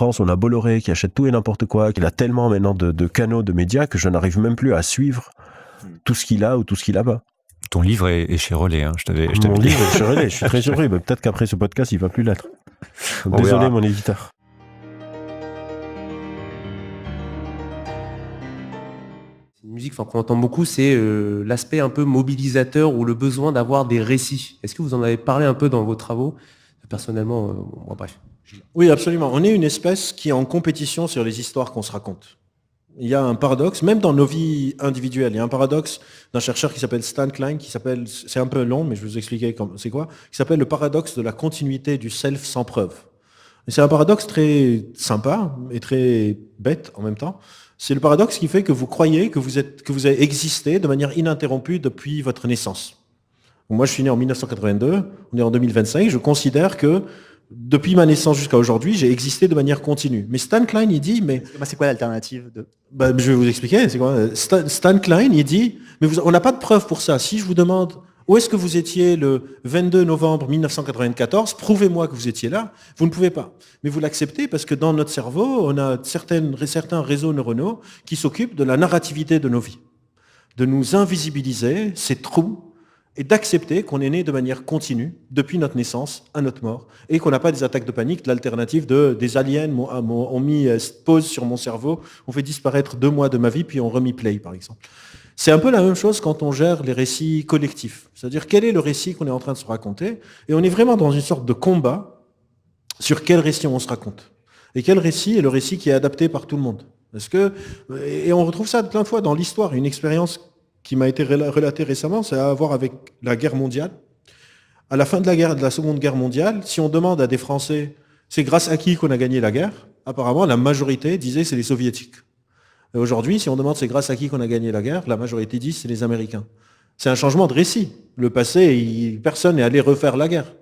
France, on a Bolloré qui achète tout et n'importe quoi, qu'il a tellement maintenant de canaux de médias que je n'arrive même plus à suivre tout ce qu'il a ou tout ce qu'il a pas. Ton livre est chez Relais, hein, je t'avais Mon dit. livre est chez Relais, je suis très surpris. Peut-être qu'après ce podcast, il va plus l'être. Désolé, mon éditeur. Une musique qu'on entend beaucoup, c'est l'aspect un peu mobilisateur ou le besoin d'avoir des récits. Est-ce que vous en avez parlé un peu dans vos travaux ? Personnellement, bref. Oui, absolument. On est une espèce qui est en compétition sur les histoires qu'on se raconte. Il y a un paradoxe, même dans nos vies individuelles, il y a un paradoxe d'un chercheur qui s'appelle Stan Klein, c'est un peu long, mais je vais vous expliquer c'est quoi, qui s'appelle le paradoxe de la continuité du self sans preuve. Et c'est un paradoxe très sympa et très bête en même temps. C'est le paradoxe qui fait que vous croyez que vous avez existé de manière ininterrompue depuis votre naissance. Moi, je suis né en 1982, on est en 2025, je considère que depuis ma naissance jusqu'à aujourd'hui, j'ai existé de manière continue. Mais Stan Klein, il dit, mais... C'est quoi l'alternative de... Je vais vous expliquer, c'est quoi. Stan Klein, il dit, mais on n'a pas de preuve pour ça. Si je vous demande, où est-ce que vous étiez le 22 novembre 1994, prouvez-moi que vous étiez là, vous ne pouvez pas. Mais vous l'acceptez parce que dans notre cerveau, on a certains réseaux neuronaux qui s'occupent de la narrativité de nos vies. De nous invisibiliser ces trous et d'accepter qu'on est né de manière continue, depuis notre naissance à notre mort, et qu'on n'a pas des attaques de panique, l'alternative des aliens ont mis pause sur mon cerveau, ont fait disparaître 2 mois de ma vie, puis ont remis play, par exemple. C'est un peu la même chose quand on gère les récits collectifs. C'est-à-dire, quel est le récit qu'on est en train de se raconter ? Et on est vraiment dans une sorte de combat sur quel récit on se raconte. Et quel récit est le récit qui est adapté par tout le monde ? Et on retrouve ça plein de fois dans l'histoire, une expérience qui m'a été relatée récemment, c'est à voir avec la guerre mondiale. À la fin de la Seconde Guerre mondiale, si on demande à des Français, c'est grâce à qui qu'on a gagné la guerre ? Apparemment, la majorité disait c'est les Soviétiques. Et aujourd'hui, si on demande c'est grâce à qui qu'on a gagné la guerre, la majorité dit c'est les Américains. C'est un changement de récit. Le passé, personne n'est allé refaire la guerre.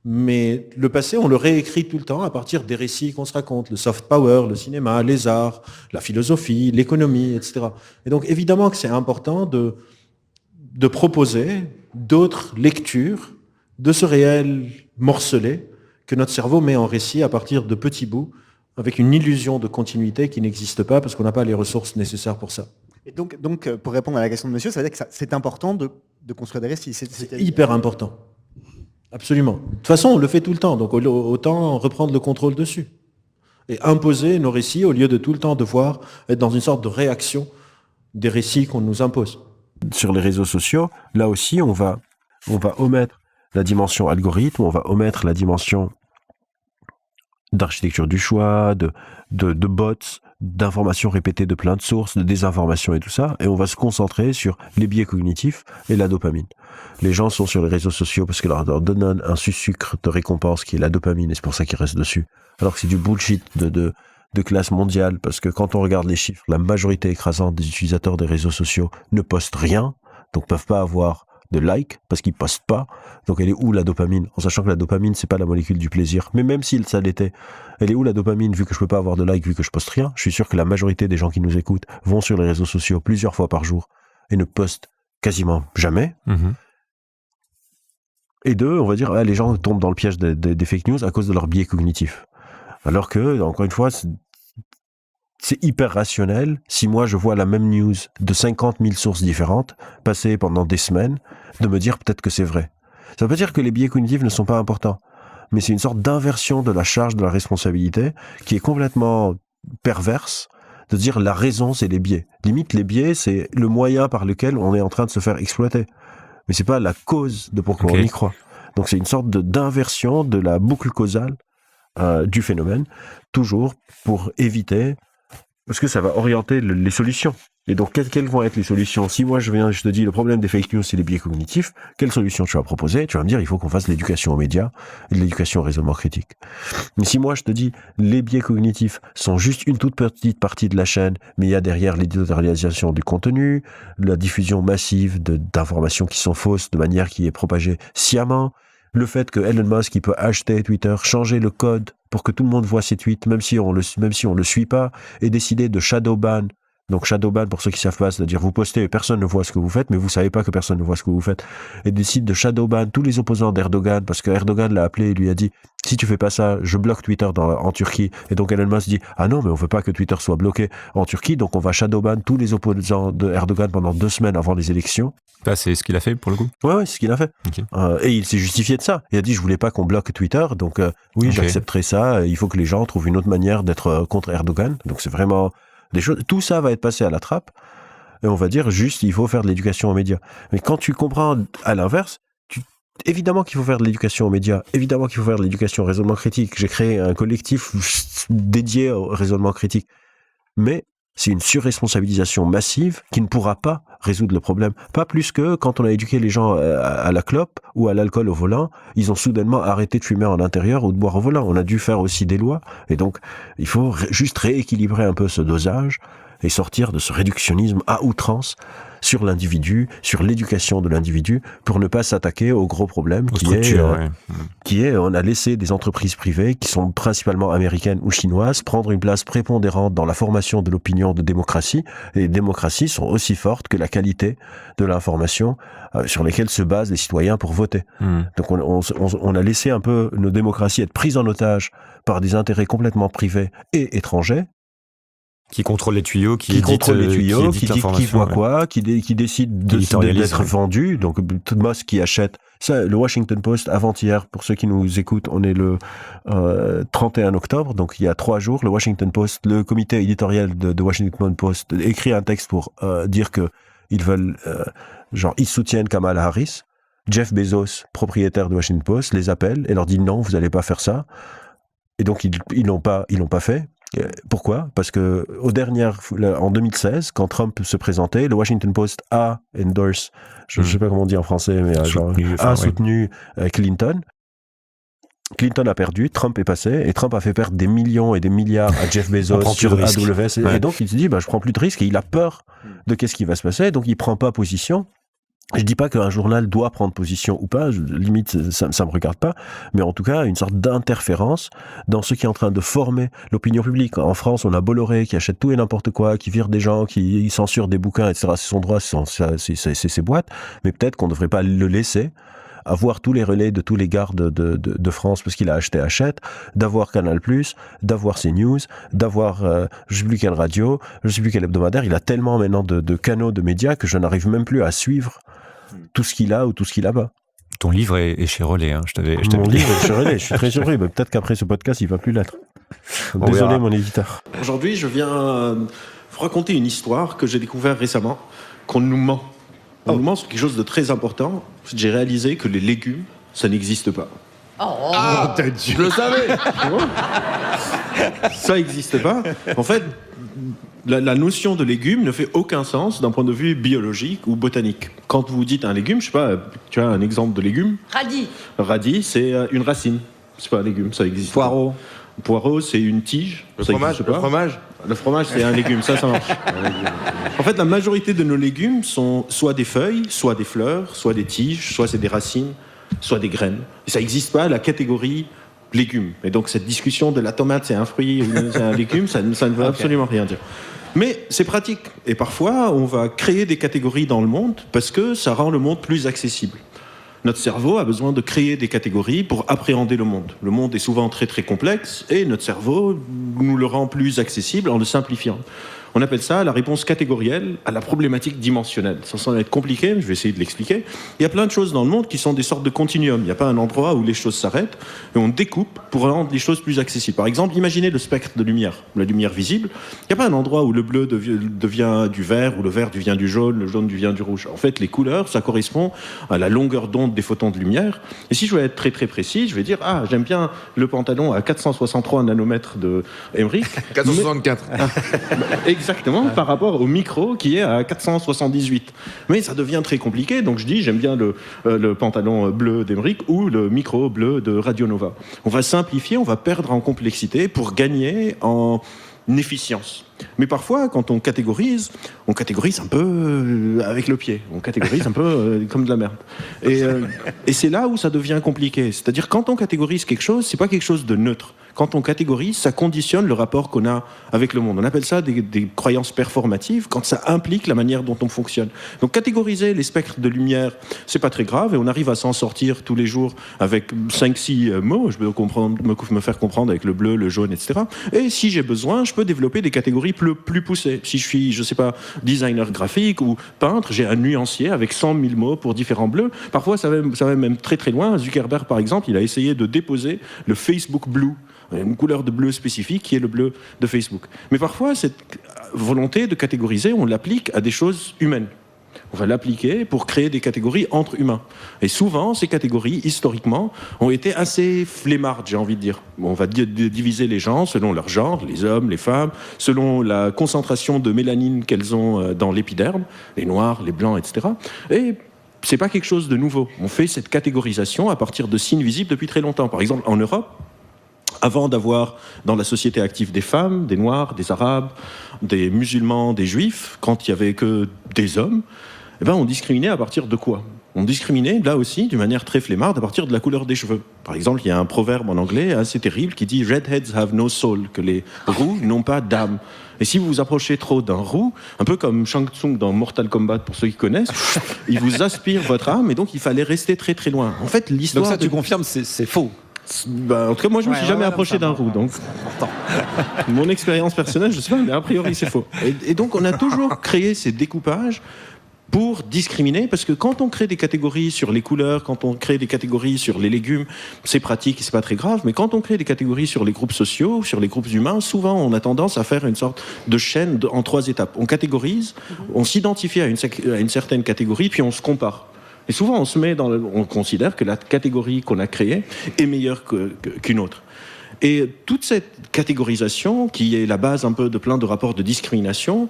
Mais le passé, on le réécrit tout le temps à partir des récits qu'on se raconte, le soft power, le cinéma, les arts, la philosophie, l'économie, etc. Et donc évidemment que c'est important de proposer d'autres lectures de ce réel morcelé que notre cerveau met en récit à partir de petits bouts, avec une illusion de continuité qui n'existe pas parce qu'on n'a pas les ressources nécessaires pour ça. Et donc pour répondre à la question de monsieur, ça veut dire que c'est important de construire des récits. C'est hyper important. Absolument. De toute façon, on le fait tout le temps, donc autant reprendre le contrôle dessus. Et imposer nos récits au lieu de tout le temps devoir être dans une sorte de réaction des récits qu'on nous impose. Sur les réseaux sociaux, là aussi, on va omettre la dimension algorithme, on va omettre la dimension d'architecture du choix, de bots, d'informations répétées de plein de sources, de désinformation et tout ça, et on va se concentrer sur les biais cognitifs et la dopamine. Les gens sont sur les réseaux sociaux parce que leur donne un sucre de récompense qui est la dopamine, et c'est pour ça qu'ils restent dessus. Alors que c'est du bullshit de classe mondiale, parce que quand on regarde les chiffres, la majorité écrasante des utilisateurs des réseaux sociaux ne postent rien, donc peuvent pas avoir de like, parce qu'ils postent pas. Donc elle est où la dopamine ? En sachant que la dopamine, c'est pas la molécule du plaisir. Mais même si ça l'était, elle est où la dopamine, vu que je peux pas avoir de like, vu que je poste rien ? Je suis sûr que la majorité des gens qui nous écoutent vont sur les réseaux sociaux plusieurs fois par jour et ne postent quasiment jamais. Mmh. Et deux, on va dire, les gens tombent dans le piège des fake news à cause de leur biais cognitif. Alors que, encore une fois, c'est hyper rationnel. Si moi, je vois la même news de 50 000 sources différentes, passer pendant des semaines, de me dire peut-être que c'est vrai. Ça veut pas dire que les biais cognitifs ne sont pas importants, mais c'est une sorte d'inversion de la charge de la responsabilité qui est complètement perverse, de dire la raison, c'est les biais. Limite, les biais, c'est le moyen par lequel on est en train de se faire exploiter. Mais c'est pas la cause de pourquoi on y croit. Donc c'est une sorte d'inversion de la boucle causale du phénomène, toujours pour éviter, parce que ça va orienter les solutions. Et donc, quelles vont être les solutions ? Si moi, je te dis, le problème des fake news, c'est les biais cognitifs, quelle solution tu vas proposer ? Tu vas me dire, il faut qu'on fasse l'éducation aux médias et de l'éducation au raisonnement critique. Mais si moi, je te dis, les biais cognitifs sont juste une toute petite partie de la chaîne, mais il y a derrière l'éditorialisation du contenu, la diffusion massive d'informations qui sont fausses de manière qui est propagée sciemment, le fait que Elon Musk, il peut acheter Twitter, changer le code pour que tout le monde voit ses tweets, même si on le suit pas, et décider de shadow ban Donc shadowban, pour ceux qui savent pas, c'est-à-dire vous postez et personne ne voit ce que vous faites, mais vous savez pas que personne ne voit ce que vous faites. Et décide de shadowban tous les opposants d'Erdogan, parce que Erdogan l'a appelé et lui a dit « Si tu fais pas ça, je bloque Twitter en Turquie. » Et donc Elon Musk dit « Ah non, mais on veut pas que Twitter soit bloqué en Turquie, donc on va shadowban tous les opposants d'Erdogan pendant 2 semaines avant les élections. » Là, c'est ce qu'il a fait pour le coup. Ouais, c'est ce qu'il a fait. Ok. Et il s'est justifié de ça. Il a dit « Je voulais pas qu'on bloque Twitter, donc oui, Ok. j'accepterai ça. Il faut que les gens trouvent une autre manière d'être contre Erdogan. » Donc c'est vraiment des choses. Tout ça va être passé à la trappe. Et on va dire juste, il faut faire de l'éducation aux médias. Mais quand tu comprends à l'inverse, évidemment qu'il faut faire de l'éducation aux médias. Évidemment qu'il faut faire de l'éducation au raisonnement critique. J'ai créé un collectif dédié au raisonnement critique. Mais c'est une surresponsabilisation massive qui ne pourra pas résoudre le problème. Pas plus que quand on a éduqué les gens à la clope ou à l'alcool au volant, ils ont soudainement arrêté de fumer en intérieur ou de boire au volant. On a dû faire aussi des lois. Et donc, il faut juste rééquilibrer un peu ce dosage et sortir de ce réductionnisme à outrance sur l'individu, sur l'éducation de l'individu, pour ne pas s'attaquer au gros problème qui est, on a laissé des entreprises privées qui sont principalement américaines ou chinoises prendre une place prépondérante dans la formation de l'opinion de démocratie. Et les démocraties sont aussi fortes que la qualité de l'information sur lesquelles se basent les citoyens pour voter. Donc on a laissé un peu nos démocraties être prises en otage par des intérêts complètement privés et étrangers, Qui contrôle les tuyaux, qui contrôle les tuyaux, qui dit qui voit quoi, qui décide d'être vendu. Donc Musk qui achète ça. Le Washington Post avant-hier, pour ceux qui nous écoutent, on est le 31 octobre, donc il y a 3 jours, le Washington Post, le comité éditorial de Washington Post écrit un texte pour dire que ils veulent ils soutiennent Kamala Harris. Jeff Bezos, propriétaire de Washington Post, les appelle et leur dit non, vous allez pas faire ça. Et donc ils l'ont pas fait. Pourquoi ? Parce que en 2016, quand Trump se présentait, le Washington Post a endorse, je sais pas comment on dit en français, mais soutenu Clinton. Clinton a perdu, Trump est passé, et Trump a fait perdre des millions et des milliards à Jeff Bezos sur AWS. Et donc il se dit, je prends plus de risques, et il a peur de qu'est-ce qui va se passer, donc il prend pas position. Je dis pas qu'un journal doit prendre position ou pas, limite ça me regarde pas, mais en tout cas une sorte d'interférence dans ce qui est en train de former l'opinion publique. En France, on a Bolloré qui achète tout et n'importe quoi, qui vire des gens, qui censure des bouquins, etc. C'est son droit, c'est ses boîtes, mais peut-être qu'on ne devrait pas le laisser avoir tous les relais de tous les gardes de France parce qu'il a acheté Hachette, d'avoir Canal+, d'avoir CNews, d'avoir je sais plus quelle radio, je sais plus quel hebdomadaire. Il a tellement maintenant de canaux de médias que je n'arrive même plus à suivre tout ce qu'il a ou tout ce qu'il a pas. Ton livre est chez Relais. Hein. Mon livre est chez Relais. Je suis très surpris. Mais peut-être qu'après ce podcast, il va plus l'être. Désolé, mon éditeur. Aujourd'hui, je viens vous raconter une histoire que j'ai découvert récemment, qu'on nous ment. On nous ment sur quelque chose de très important. J'ai réalisé que les légumes, ça n'existe pas. Je le savais. Ça n'existe pas. En fait, la notion de légume ne fait aucun sens d'un point de vue biologique ou botanique. Quand vous dites un légume, je sais pas, tu as un exemple de légume ? Radis. Radis, c'est une racine. C'est pas un légume, ça existe. Poireau. Poireau, c'est une tige. Le ça fromage. existe pas. Le fromage, c'est un légume, ça marche. En fait, la majorité de nos légumes sont soit des feuilles, soit des fleurs, soit des tiges, soit c'est des racines, soit des graines. Et ça n'existe pas, la catégorie légumes. Et donc, cette discussion de la tomate, c'est un fruit ou c'est un légume, ça ne veut absolument rien dire. Mais c'est pratique. Et parfois, on va créer des catégories dans le monde parce que ça rend le monde plus accessible. Notre cerveau a besoin de créer des catégories pour appréhender le monde. Le monde est souvent très très complexe et notre cerveau nous le rend plus accessible en le simplifiant. On appelle ça la réponse catégorielle à la problématique dimensionnelle. Ça semble être compliqué, mais je vais essayer de l'expliquer. Il y a plein de choses dans le monde qui sont des sortes de continuums. Il n'y a pas un endroit où les choses s'arrêtent et on découpe pour rendre les choses plus accessibles. Par exemple, imaginez le spectre de lumière, la lumière visible. Il n'y a pas un endroit où le bleu devient du vert, ou le vert devient du jaune, le jaune devient du rouge. En fait, les couleurs, ça correspond à la longueur d'onde des photons de lumière. Et si je veux être très très précis, je vais dire, j'aime bien le pantalon à 463 nanomètres de Emmerich. 464. Exactement, par rapport au micro qui est à 478. Mais ça devient très compliqué, donc je dis j'aime bien le pantalon bleu d'Emmerich ou le micro bleu de Radio Nova. On va simplifier, on va perdre en complexité pour gagner en efficience. Mais parfois, quand on catégorise un peu avec le pied. On catégorise un peu comme de la merde. Et c'est là où ça devient compliqué. C'est-à-dire, quand on catégorise quelque chose, c'est pas quelque chose de neutre. quand on catégorise, ça conditionne le rapport qu'on a avec le monde. On appelle ça des croyances performatives, quand ça implique la manière dont on fonctionne. Donc catégoriser les spectres de lumière, c'est pas très grave, et on arrive à s'en sortir tous les jours avec 5-6 mots. Je peux me faire comprendre avec le bleu, le jaune, etc. Et si j'ai besoin, je peux développer des catégories plus poussées. Si je suis, je sais pas, designer graphique ou peintre, j'ai un nuancier avec 100 000 mots pour différents bleus. Parfois, ça va même très très loin. Zuckerberg, par exemple, il a essayé de déposer le Facebook Blue, une couleur de bleu spécifique qui est le bleu de Facebook. Mais parfois, cette volonté de catégoriser, on l'applique à des choses humaines. On va l'appliquer pour créer des catégories entre humains. Et souvent, ces catégories, historiquement, ont été assez flemmardes, j'ai envie de dire. On va diviser les gens selon leur genre, les hommes, les femmes, selon la concentration de mélanine qu'elles ont dans l'épiderme, les noirs, les blancs, etc. Et c'est pas quelque chose de nouveau. On fait cette catégorisation à partir de signes visibles depuis très longtemps. Par exemple, en Europe, avant d'avoir dans la société active des femmes, des noirs, des arabes, des musulmans, des juifs, quand il n'y avait que des hommes, eh ben on discriminait à partir de quoi ? On discriminait, là aussi, d'une manière très flemmarde, à partir de la couleur des cheveux. Par exemple, il y a un proverbe en anglais assez terrible qui dit « Redheads have no soul », que les roux n'ont pas d'âme. Et si vous vous approchez trop d'un roux, un peu comme Shang Tsung dans Mortal Kombat, pour ceux qui connaissent, il vous aspire votre âme, et donc il fallait rester très très loin. En fait, l'histoire... Donc ça, tu confirmes, c'est faux. En tout cas, moi, je ne me suis jamais approché d'un roux. Donc, mon expérience personnelle, je ne sais pas, mais a priori, c'est faux. Et donc, on a toujours créé ces découpages pour discriminer, parce que quand on crée des catégories sur les couleurs, quand on crée des catégories sur les légumes, c'est pratique et c'est pas très grave, mais quand on crée des catégories sur les groupes sociaux, sur les groupes humains, souvent on a tendance à faire une sorte de chaîne en 3 étapes. On catégorise, on s'identifie à une certaine catégorie, puis on se compare. Et souvent on considère que la catégorie qu'on a créée est meilleure qu'une autre. Et toute cette catégorisation, qui est la base un peu de plein de rapports de discrimination,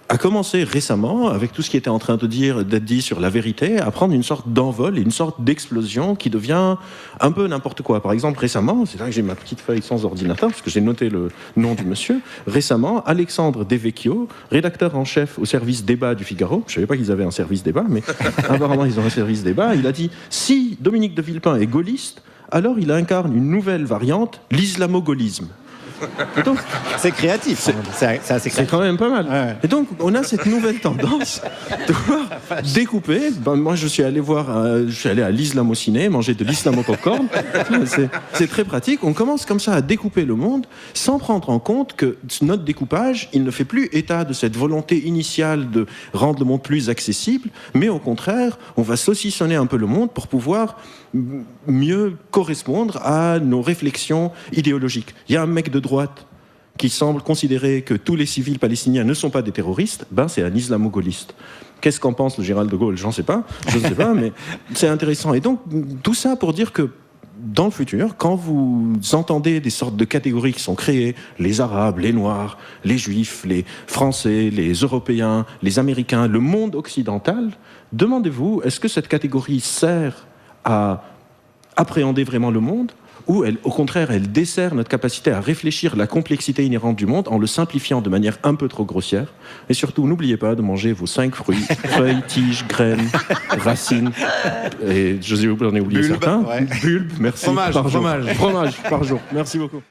a commencé récemment, avec tout ce qui était en train d'être dit sur la vérité, à prendre une sorte d'envol et une sorte d'explosion qui devient un peu n'importe quoi. Par exemple, récemment, c'est là que j'ai ma petite feuille sans ordinateur, parce que j'ai noté le nom du monsieur. Récemment, Alexandre Devecchio, rédacteur en chef au service débat du Figaro, je ne savais pas qu'ils avaient un service débat, mais apparemment ils ont un service débat, il a dit « Si Dominique de Villepin est gaulliste, alors il incarne une nouvelle variante, l'islamo-gaullisme ». Donc, c'est créatif. C'est assez créatif. C'est quand même pas mal. Ouais. Et donc, on a cette nouvelle tendance de pouvoir découper. Moi, je suis allé à l'Islamo-ciné, manger de l'islamo-popcorn. C'est très pratique. On commence comme ça à découper le monde sans prendre en compte que notre découpage, il ne fait plus état de cette volonté initiale de rendre le monde plus accessible, mais au contraire, on va saucissonner un peu le monde pour pouvoir mieux correspondre à nos réflexions idéologiques. Il y a un mec de droite qui semble considérer que tous les civils palestiniens ne sont pas des terroristes, c'est un islamo-gaulliste. Qu'est-ce qu'en pense le général de Gaulle ? Je ne sais pas, mais c'est intéressant. Et donc, tout ça pour dire que dans le futur, quand vous entendez des sortes de catégories qui sont créées, les Arabes, les Noirs, les Juifs, les Français, les Européens, les Américains, le monde occidental, demandez-vous, est-ce que cette catégorie sert à appréhender vraiment le monde, ou au contraire, elle dessert notre capacité à réfléchir la complexité inhérente du monde en le simplifiant de manière un peu trop grossière. Et surtout, n'oubliez pas de manger vos 5 fruits, feuilles, tiges, graines, racines, et j'en ai oublié certains. Ouais. Bulbes, merci. Fromage, par jour. fromage. Fromage par jour. Merci beaucoup.